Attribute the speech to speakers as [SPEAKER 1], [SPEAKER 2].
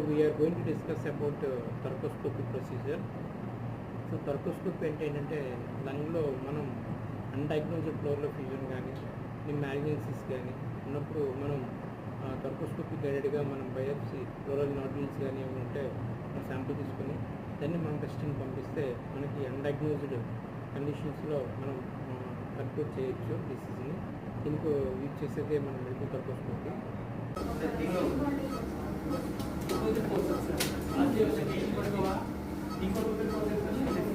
[SPEAKER 1] we are going to discuss about thoracoscopy procedure. So thoracoscopy అంటే ఏంటంటే లంగ్లో మనం అన్డయాగ్నోజ్డ్ ప్లోర్లో fusion కానీ మ్యాలిగ్నెన్సీస్ కానీ ఉన్నప్పుడు మనం థొరకోస్కోపీ గైడెడ్గా మనం బయాప్సీ ప్లోరల్ నాడ్యూల్స్ కానీ ఏమైనా ఉంటే మనం శాంపుల్ తీసుకొని దాన్ని మనం టెస్టింగ్ పంపిస్తే మనకి అన్డయాగ్నోజ్డ్ కండిషన్స్లో మనం కన్క్లూడ్ చేయొచ్చు డిసీజ్ని. దీనికి యూజ్ చేసేదే మనం medical thoracoscopy. ¿Y cuánto te